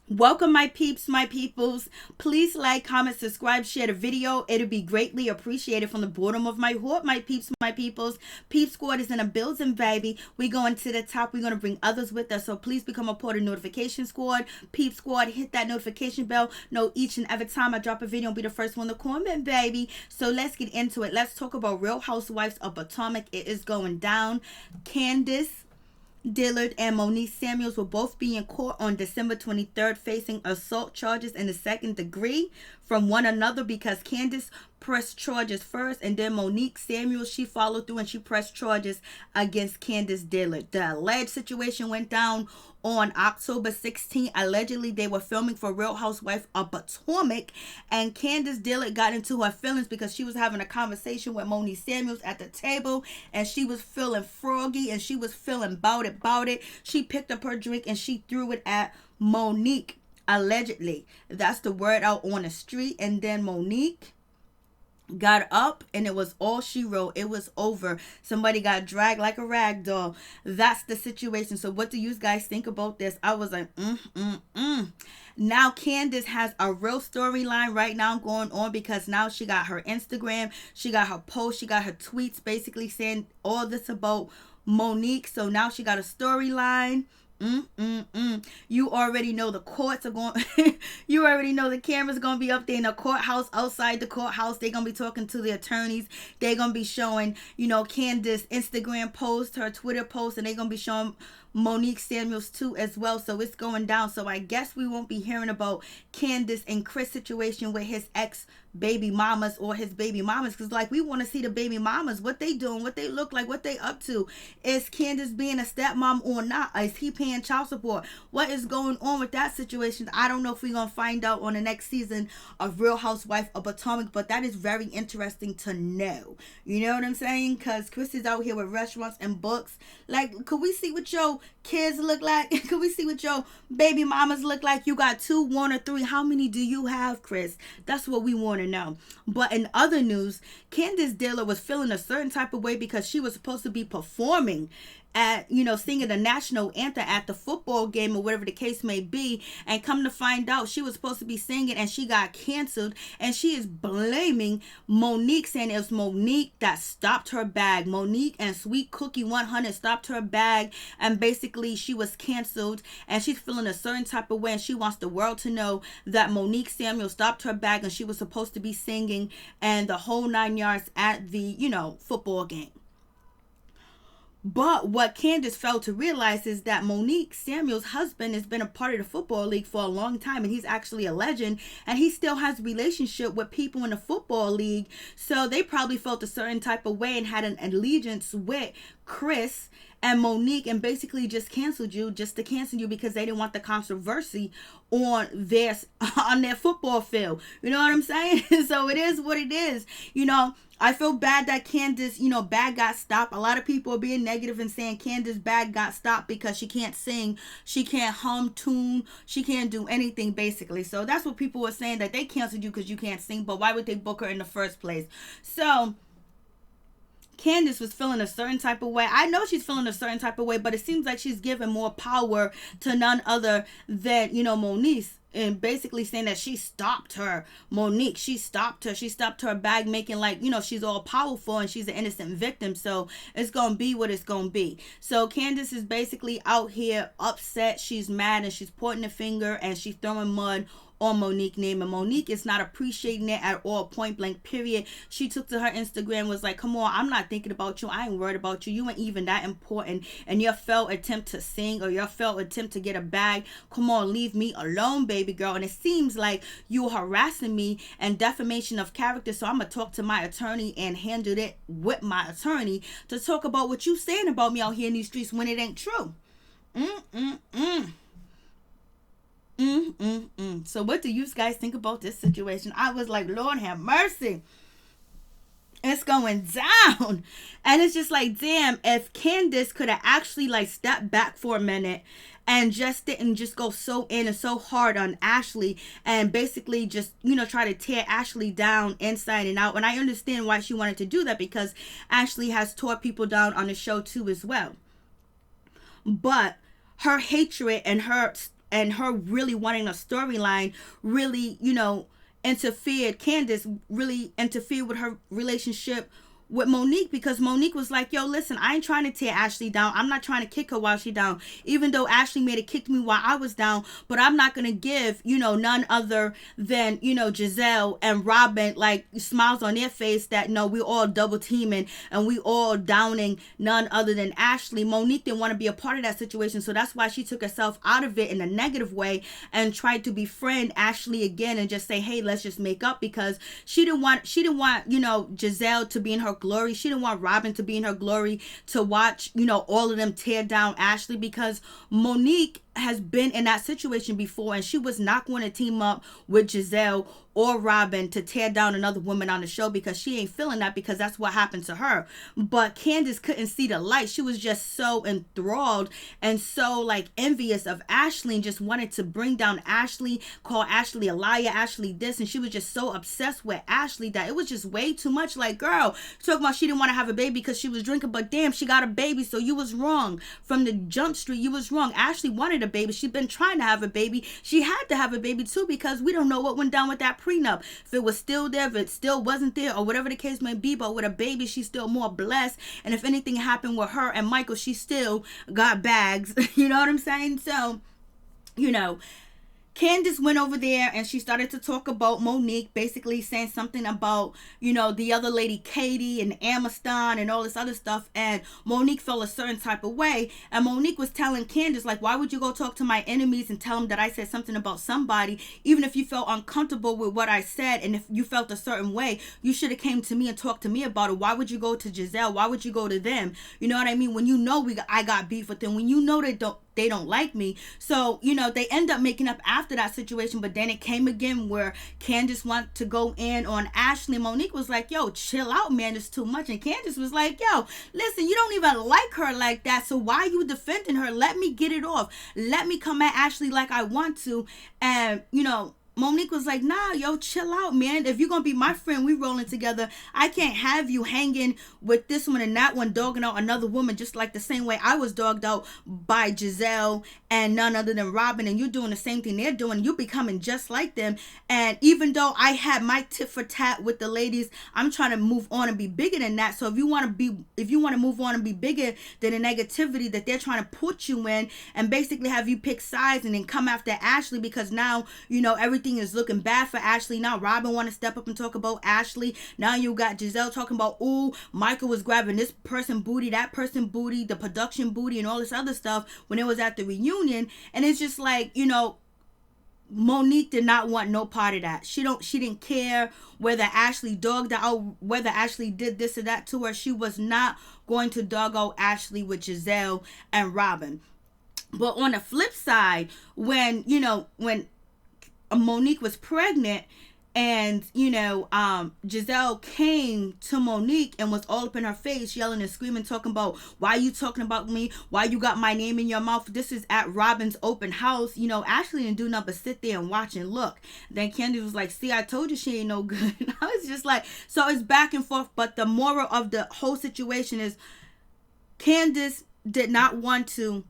Welcome, my peeps, my peoples. Please like, comment, subscribe, share the video. It'll be greatly appreciated from the bottom of my heart, my peeps, my peoples. Peep Squad is in a building, baby. We going to the top. We're going to bring others with us. So please become a part of Notification Squad. Peep Squad, hit that notification bell. Know each and every time I drop a video, I'll be the first one to comment, baby. So let's get into it. Let's talk about Real Housewives of Potomac. It is going down. Candice, Dillard, and Monique Samuels will both be in court on December 23rd facing assault charges in the second degree from one another because Candice pressed charges first and then Monique Samuels, she followed through and she pressed charges against Candice Dillard. The alleged situation went down on October 16th. Allegedly, they were filming for Real Housewives of Potomac, and Candice Dillard got into her feelings because she was having a conversation with Monique Samuels at the table, and she was feeling froggy, and she was feeling about it. She picked up her drink, and she threw it at Monique, allegedly. That's the word out on the street, and then Monique got up and it was all she wrote. It was over. Somebody got dragged like a rag doll. That's the situation. So what do you guys think about this? I was like, Now Candice has a real storyline right now going on because now she got her Instagram, she got her post, she got her tweets basically saying all this about Monique. So now she got a storyline. You already know the courts are going you already know the cameras going to be up there in the courthouse. Outside the courthouse, they're going to be talking to the attorneys. They're going to be showing, Candice Instagram post, her Twitter post, and they're going to be showing Monique Samuels too as well. So it's going down. So I guess we won't be hearing about Candice and Chris situation with his ex baby mamas or his baby mamas, because like we want to see the baby mamas, what they doing, what they look like, what they up to. Is Candice being a stepmom or not? Is he paying child support? What is going on with that situation? I don't know if we're gonna find out on the next season of Real Housewife of Potomac, but that is very interesting to know. You know what I'm saying? Because Chris is out here with restaurants and books. Like, could we see what your kids look like? Could we see what your baby mamas look like? You got 2, 1, or 3. How many do you have, Chris? That's what we want to know. But in other news, Candice Dillard was feeling a certain type of way because she was supposed to be performing at, singing the national anthem at the football game or whatever the case may be, and come to find out she was supposed to be singing and she got canceled, and she is blaming Monique, saying it was Monique that stopped her bag. Monique and Sweet Cookie 100 stopped her bag, and basically she was canceled, and she's feeling a certain type of way, and she wants the world to know that Monique Samuel stopped her bag and she was supposed to be singing and the whole 9 yards at the football game. But what Candice failed to realize is that Monique Samuel's husband has been a part of the football league for a long time, and he's actually a legend, and he still has a relationship with people in the football league. So they probably felt a certain type of way and had an allegiance with Chris and Monique, and basically just canceled you just to cancel you because they didn't want the controversy on their football field. You know what I'm saying? So it is what it is. I feel bad that Candice, bag got stopped. A lot of people are being negative and saying Candice bag got stopped because she can't sing, she can't hum tune, she can't do anything basically. So that's what people were saying, that they canceled you because you can't sing. But why would they book her in the first place? So Candice was feeling a certain type of way. I know she's feeling a certain type of way, but it seems like she's giving more power to none other than, Monique, and basically saying that she stopped her. Monique, she stopped her bag, making like, she's all powerful and she's an innocent victim. So it's going to be what it's going to be. So Candice is basically out here upset. She's mad and she's pointing the finger and she's throwing mud on Monique's name, and Monique is not appreciating it at all, point blank period. She took to her Instagram, was like, come on, I'm not thinking about you, I ain't worried about you, you ain't even that important, and your failed attempt to sing or your failed attempt to get a bag, come on, leave me alone, baby girl. And it seems like you harassing me and defamation of character, so I'm gonna talk to my attorney and handle it with my attorney to talk about what you saying about me out here in these streets when it ain't true. So what do you guys think about this situation? I was like, Lord have mercy. It's going down. And it's just like, damn, if Candice could have actually like stepped back for a minute and just didn't just go so in and so hard on Ashley and basically just, try to tear Ashley down inside and out. And I understand why she wanted to do that, because Ashley has tore people down on the show too as well. But her hatred and and her really wanting a storyline really, Candice really interfered with her relationship with Monique, because Monique was like, yo, listen, I ain't trying to tear Ashley down. I'm not trying to kick her while she down, even though Ashley made it kick me while I was down. But I'm not going to give, none other than, Giselle and Robin, like, smiles on their face that, no, we all double teaming and we all downing none other than Ashley. Monique didn't want to be a part of that situation. So that's why she took herself out of it in a negative way and tried to befriend Ashley again and just say, hey, let's just make up, because she didn't want, Giselle to be in her glory. She didn't want Robin to be in her glory, to watch, all of them tear down Ashley, because Monique has been in that situation before, and she was not going to team up with Giselle or Robin to tear down another woman on the show, because she ain't feeling that, because that's what happened to her. But Candice couldn't see the light. She was just so enthralled and so like envious of Ashley and just wanted to bring down Ashley, call Ashley a liar, Ashley this, and she was just so obsessed with Ashley that it was just way too much. Like, girl, talking about she didn't want to have a baby because she was drinking, but damn, she got a baby, so you was wrong. From the jump street, you was wrong. Ashley wanted a baby. She'd been trying to have a baby. She had to have a baby too, because we don't know what went down with that prenup. If it was still there, if it still wasn't there, or whatever the case may be, but with a baby, she's still more blessed. And if anything happened with her and Michael, she still got bags. You know what I'm saying? So, Candice went over there and she started to talk about Monique, basically saying something about, the other lady, Katie and Amaston and all this other stuff. And Monique felt a certain type of way. And Monique was telling Candice, like, why would you go talk to my enemies and tell them that I said something about somebody? Even if you felt uncomfortable with what I said, and if you felt a certain way, you should have came to me and talked to me about it. Why would you go to Giselle? Why would you go to them? You know what I mean? When I got beef with them, when they don't like me. So, they end up making up after that situation. But then it came again where Candice wanted to go in on Ashley. Monique was like, yo, chill out, man. It's too much. And Candice was like, yo, listen, you don't even like her like that. So why are you defending her? Let me get it off. Let me come at Ashley like I want to. And, Monique was like, nah, yo, chill out, man. If you're going to be my friend, we rolling together. I can't have you hanging with this one and that one, dogging out another woman, just like the same way I was dogged out by Giselle and none other than Robin. And you're doing the same thing they're doing. You're becoming just like them. And even though I had my tit for tat with the ladies, I'm trying to move on and be bigger than that. So if you want to move on and be bigger than the negativity that they're trying to put you in, and basically have you pick sides and then come after Ashley, because now, everything is looking bad for Ashley. Now Robin want to step up and talk about Ashley. Now you got Giselle talking about, ooh, Michael was grabbing this person booty, that person booty, the production booty, and all this other stuff when it was at the reunion. And it's just like, Monique did not want no part of that. She didn't care whether Ashley dogged out, whether Ashley did this or that to her. She was not going to dog out Ashley with Giselle and Robin. But on the flip side, when Monique was pregnant, and Giselle came to Monique and was all up in her face, yelling and screaming, talking about, why you talking about me, why you got my name in your mouth, this is at Robin's open house. Ashley didn't do nothing but sit there and watch and look. Then Candice was like, see, I told you she ain't no good. And I was just like, so it's back and forth. But the moral of the whole situation is Candice did not want to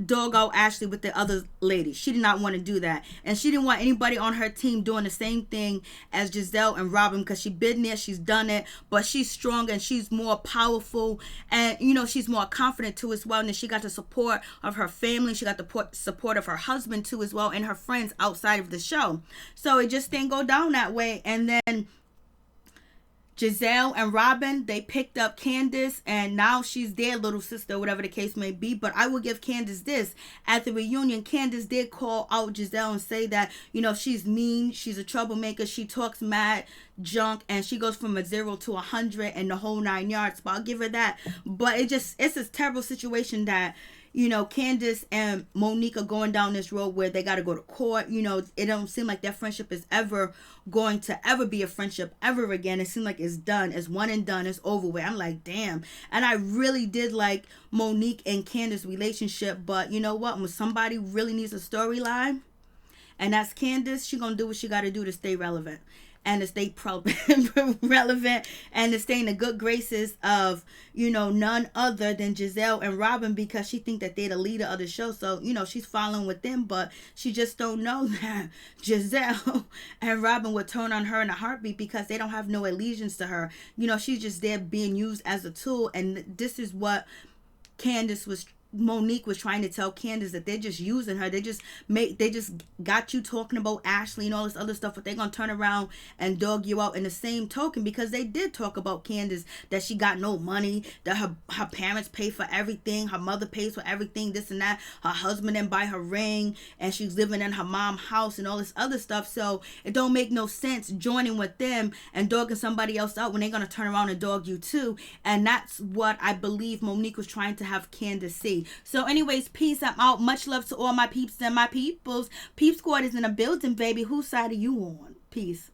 dog out Ashley with the other ladies. She did not want to do that, and she didn't want anybody on her team doing the same thing as Giselle and Robin, because she's been there, she's done it, but she's strong and she's more powerful, and she's more confident too as well. And then she got the support of her family, she got the support of her husband too as well, and her friends outside of the show. So it just didn't go down that way. And then Giselle and Robin, they picked up Candice, and now she's their little sister, whatever the case may be. But I will give Candice this. At the reunion, Candice did call out Giselle and say that, she's mean, she's a troublemaker, she talks mad junk, and she goes from a 0 to 100 and the whole 9 yards. But I'll give her that. But it's a terrible situation that Candice and Monique are going down this road where they got to go to court. It don't seem like their friendship is ever going to ever be a friendship ever again. It seems like it's done. It's one and done. It's over with. I'm like, damn. And I really did like Monique and Candice's relationship. But you know what? When somebody really needs a storyline, and that's Candice, she going to do what she got to do to stay relevant. and to stay relevant and to stay in the good graces of, none other than Giselle and Robin, because she think that they're the leader of the show. So, she's following with them, but she just don't know that Giselle and Robin would turn on her in a heartbeat because they don't have no allegiance to her. She's just there being used as a tool, and this is what Monique was trying to tell Candice, that they're just using her. They just got you talking about Ashley and all this other stuff, but they're gonna turn around and dog you out in the same token, because they did talk about Candice, that she got no money, that her parents pay for everything, her mother pays for everything, this and that, her husband didn't buy her ring, and she's living in her mom's house and all this other stuff. So it don't make no sense joining with them and dogging somebody else out when they're gonna turn around and dog you too. And that's what I believe Monique was trying to have Candice see. So anyways, peace. I'm out. Much love to all my peeps and my peoples. Peep Squad is in a building, baby. Whose side are you on? Peace.